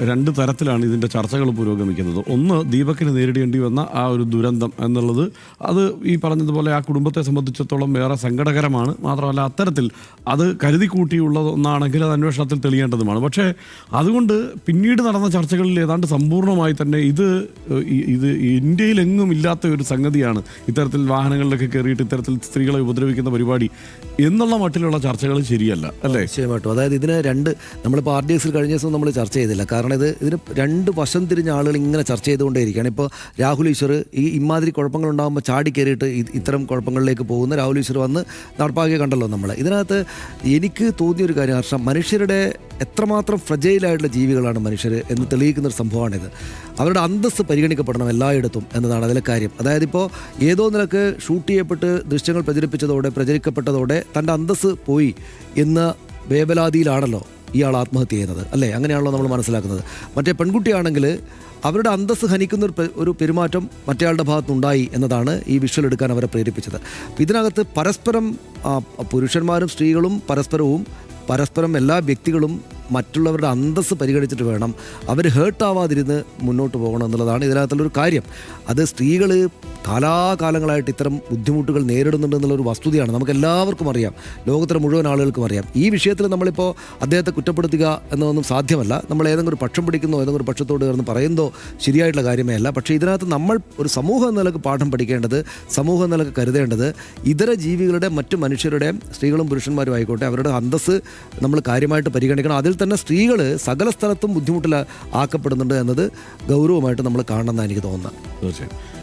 രണ്ട് തരത്തിലാണ് ഇതിൻ്റെ ചർച്ചകൾ പുരോഗമിക്കുന്നത്. ഒന്ന്, ദീപകിന് നേരിടേണ്ടി വന്ന ആ ഒരു ദുരന്തം എന്നുള്ളത്, അത് ഈ പറഞ്ഞതുപോലെ ആ കുടുംബത്തെ സംബന്ധിച്ചിടത്തോളം വേറെ സങ്കടകരമാണ്. മാത്രമല്ല അത്തരത്തിൽ അത് കരുതി കൂട്ടിയുള്ള ഒന്നാണെങ്കിൽ അത് അന്വേഷണത്തിൽ തെളിയേണ്ടതുമാണ്. പക്ഷേ അതുകൊണ്ട് പിന്നീട് നടന്ന ചർച്ചകളിൽ ഏതാണ്ട് സമ്പൂർണ്ണമായി തന്നെ ഇത് ഇന്ത്യയിലെങ്ങും ഇല്ലാത്ത ഒരു സംഗതിയാണ് ഇത്തരത്തിൽ വാഹനങ്ങളിലൊക്കെ കയറിയിട്ട് ഇത്തരത്തിൽ സ്ത്രീകളെ ഉപദ്രവിക്കുന്ന പരിപാടി എന്നുള്ള മട്ടിലുള്ള ചർച്ചകൾ ശരിയല്ല, അല്ലേ? നിശ്ചയമായിട്ടും. അതായത് ഇതിന് നമ്മളിപ്പോൾ RDXൽ കഴിഞ്ഞ ദിവസം നമ്മൾ ചർച്ച ചെയ്തില്ല. കാരണം ഇതിന് രണ്ട് വശം തിരിഞ്ഞ ആളുകൾ ഇങ്ങനെ ചർച്ച ചെയ്തുകൊണ്ടേയിരിക്കുകയാണ്. ഇപ്പോൾ രാഹുൽ ഈശ്വർ ഇമാതിരി കുഴപ്പങ്ങളുണ്ടാകുമ്പോൾ ചാടി കയറിയിട്ട് ഇത്തരം കുഴപ്പങ്ങളിലേക്ക് പോകുന്ന രാഹുൽ ഈശ്വർ വന്ന് നടപ്പാക്കിയ കണ്ടല്ലോ നമ്മൾ. ഇതിനകത്ത് എനിക്ക് തോന്നിയൊരു കാര്യം, ഹർഷം, മനുഷ്യരുടെ എത്രമാത്രം ഫ്രജൈലായിട്ടുള്ള ജീവികളാണ് മനുഷ്യർ എന്ന് തെളിയിക്കുന്നൊരു സംഭവമാണിത്. അവരുടെ അന്തസ്സ് പരിഗണിക്കപ്പെടണം എല്ലായിടത്തും എന്നതാണ് അതിലെ കാര്യം. അതായത് ഇപ്പോൾ ഏതോ നിലക്ക് ഷൂട്ട് ചെയ്യപ്പെട്ട് ദൃശ്യങ്ങൾ പ്രചരിക്കപ്പെട്ടതോടെ തൻ്റെ അന്തസ്സ് പോയി എന്ന വേവലാതിയിലാണല്ലോ ഇയാൾ ആത്മഹത്യ ചെയ്യുന്നത്, അല്ലേ? അങ്ങനെയാണല്ലോ നമ്മൾ മനസ്സിലാക്കുന്നത്. മറ്റേ പെൺകുട്ടിയാണെങ്കിൽ അവരുടെ അന്തസ്സ് ഹനിക്കുന്ന ഒരു പെരുമാറ്റം മറ്റേയാളുടെ ഭാഗത്തുനിന്നുണ്ടായി എന്നതാണ് ഈ വിഷ്വൽ എടുക്കാൻ അവരെ പ്രേരിപ്പിച്ചത്. ഇതിനകത്ത് പരസ്പരം പുരുഷന്മാരും സ്ത്രീകളും പരസ്പരം എല്ലാ വ്യക്തികളും മറ്റുള്ളവരുടെ അന്തസ്സ് പരിഗണിച്ചിട്ട് വേണം അവർ ഹേർട്ടാവാതിരുന്ന് മുന്നോട്ട് പോകണം എന്നുള്ളതാണ് ഇതിനകത്തുള്ളൊരു കാര്യം. അത് സ്ത്രീകൾ കാലാകാലങ്ങളായിട്ട് ഇത്തരം ബുദ്ധിമുട്ടുകൾ നേരിടുന്നുണ്ടെന്നുള്ളൊരു വസ്തുതയാണ് നമുക്കെല്ലാവർക്കും അറിയാം, ലോകത്തിലെ മുഴുവൻ ആളുകൾക്കും അറിയാം. ഈ വിഷയത്തിൽ നമ്മളിപ്പോൾ അദ്ദേഹത്തെ കുറ്റപ്പെടുത്തുക എന്നതൊന്നും സാധ്യമല്ല. നമ്മൾ ഏതെങ്കിലും ഒരു പക്ഷം പിടിക്കുന്നോ ഏതെങ്കിലും ഒരു പക്ഷത്തോട് ചേർന്ന് പറയുന്നതോ ശരിയായിട്ടുള്ള കാര്യമേ അല്ല. പക്ഷേ ഇതിനകത്ത് നമ്മൾ ഒരു സമൂഹം എന്ന നിലക്ക് പാഠം പഠിക്കേണ്ടത്, സമൂഹം എന്ന നിലക്ക് കരുതേണ്ടത്, ഇതര ജീവികളുടെ മറ്റു മനുഷ്യരുടെ സ്ത്രീകളും പുരുഷന്മാരും ആയിക്കോട്ടെ അവരുടെ അന്തസ്സ് നമ്മൾ കാര്യമായിട്ട് പരിഗണിക്കണം. അതിൽ തന്നെ സ്ത്രീകൾ സകല സ്ഥലത്തും ബുദ്ധിമുട്ടിൽ ആക്കപ്പെടുന്നുണ്ട് എന്നത് ഗൗരവമായിട്ട് നമ്മൾ കാണണമെന്നാണ് എനിക്ക് തോന്നുന്നത്. തീർച്ചയായും.